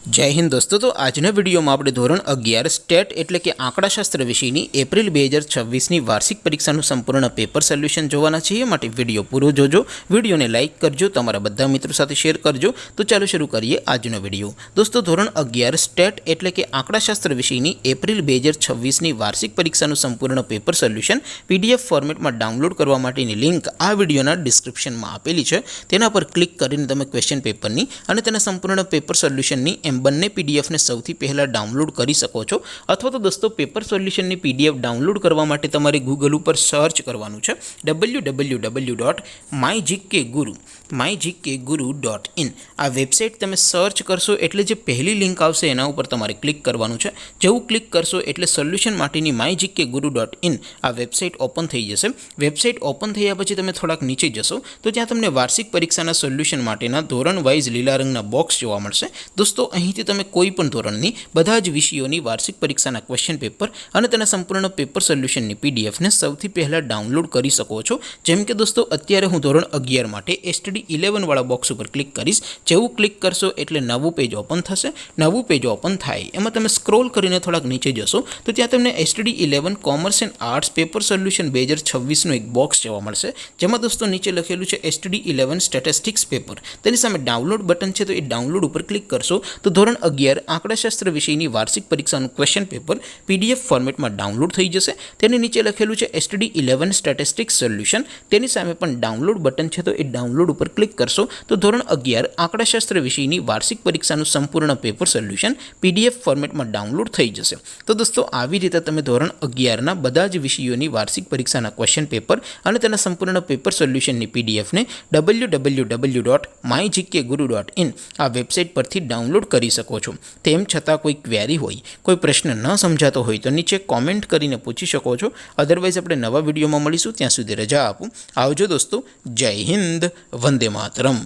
जय हिंद दोस्तों। तो આજના વિડીયોમાં આપણે ધોરણ 11 સ્ટેટ એટલે કે આંકડાશાસ્ત્ર વિષયની એપ્રિલ 2026ની વાર્ષિક પરીક્ષાનું સંપૂર્ણ પેપર સોલ્યુશન જોવાના છીએ। માટે વિડીયો પૂરો જોજો, વિડીયોને લાઇક કરજો, તમારા બધા મિત્રો સાથે શેર કરજો। તો ચાલો શરૂ કરીએ આજનો વિડીયો। દોસ્તો ધોરણ 11 સ્ટેટ એટલે કે આંકડાશાસ્ત્ર વિષયની એપ્રિલ 2026ની વાર્ષિક પરીક્ષાનું સંપૂર્ણ પેપર સોલ્યુશન પીડીએફ ફોર્મેટમાં ડાઉનલોડ કરવા માટેની લિંક આ વિડીયોના ડિસ્ક્રિપ્શનમાં આપેલી છે। તેના પર ક્લિક કરીને તમે ક્વેશ્ચન પેપરની અને તેના સંપૂર્ણ પેપર સોલ્યુશનની બંને પીડીએફને સૌથી પહેલાં ડાઉનલોડ કરી શકો છો। અથવા તો દોસ્તો પેપર સોલ્યુશનની પીડીએફ ડાઉનલોડ કરવા માટે તમારે ગૂગલ ઉપર સર્ચ કરવાનું છે www.mygkguru.in। આ વેબસાઇટ તમે સર્ચ કરશો એટલે જે પહેલી લિંક આવશે એના ઉપર તમારે ક્લિક કરવાનું છે। જેવું ક્લિક કરશો એટલે સોલ્યુશન માટેની mygkguru.in આ વેબસાઇટ ઓપન થઈ જશે। વેબસાઇટ ઓપન થયા પછી તમે થોડાક નીચે જશો તો ત્યાં તમને વાર્ષિક પરીક્ષાના સોલ્યુશન માટેના ધોરણ વાઇઝ લીલા રંગના બોક્સ જોવા મળશે। દોસ્તો અહીંથી તમે કોઈ પણ ધોરણની બધા જ વિષયોની વાર્ષિક પરીક્ષાના ક્વેશ્ચન પેપર અને તેના સંપૂર્ણ પેપર સોલ્યુશનની પીડીએફને સૌથી પહેલાં ડાઉનલોડ કરી શકો છો। જેમ કે દોસ્તો અત્યારે હું ધોરણ 11 માટે એસટીડી 11 વાળા બોક્સ ઉપર ક્લિક કરીશ। જેવું ક્લિક કરશો એટલે નવું પેજ ઓપન થશે। નવું પેજ ઓપન થાય એમાં તમે સ્ક્રોલ કરીને થોડાક નીચે જશો તો ત્યાં તમને STD 11 commerce and arts paper solution 2026નું એક બોક્સ જોવા મળશે। જેમાં દોસ્તો નીચે લખેલું છે એસટીડી 11 સ્ટેટિસ્ટિક્સ પેપર। તેની સામે ડાઉનલોડ બટન છે તો એ ડાઉનલોડ ઉપર ક્લિક કરશો તો ધોરણ 11 આંકડાશાસ્ત્ર વિષયની વાર્ષિક પરીક્ષાનું ક્વેશ્ચન પેપર પીડીએફ ફોર્મેટમાં ડાઉનલોડ થઈ જશે। તેની નીચે લખેલું છે એસટીડી 11 સ્ટેટિસ્ટિક્સ સોલ્યુશન। તેની સામે પણ ડાઉનલોડ બટન છે તો એ ડાઉનલોડ ઉપર ક્લિક કરશો તો ધોરણ 11 આંકડાશાસ્ત્ર વિષયની વાર્ષિક પરીક્ષાનું સંપૂર્ણ પેપર સોલ્યુશન પીડીએફ ફોર્મેટમાં ડાઉનલોડ થઈ જશે। તો દોસ્તો આવી રીતે તમે ધોરણ 11ના બધા જ વિષયોની વાર્ષિક પરીક્ષાના ક્વેશ્ચન પેપર અને તેના સંપૂર્ણ પેપર સોલ્યુશનની પીડીએફને www.mygkguru.in આ વેબસાઇટ પરથી ડાઉનલોડ કરી શકો છો। તેમ છતાં કોઈ ક્વેરી હોય, કોઈ પ્રશ્ન ન સમજાતો હોય તો નીચે કોમેન્ટ કરીને પૂછી શકો છો। અધરવાઇઝ આપણે નવા વિડીયોમાં મળીશું, ત્યાં સુધી રજા આપું। આવજો દોસ્તો, જય હિન્દ, વંદે માતરમ।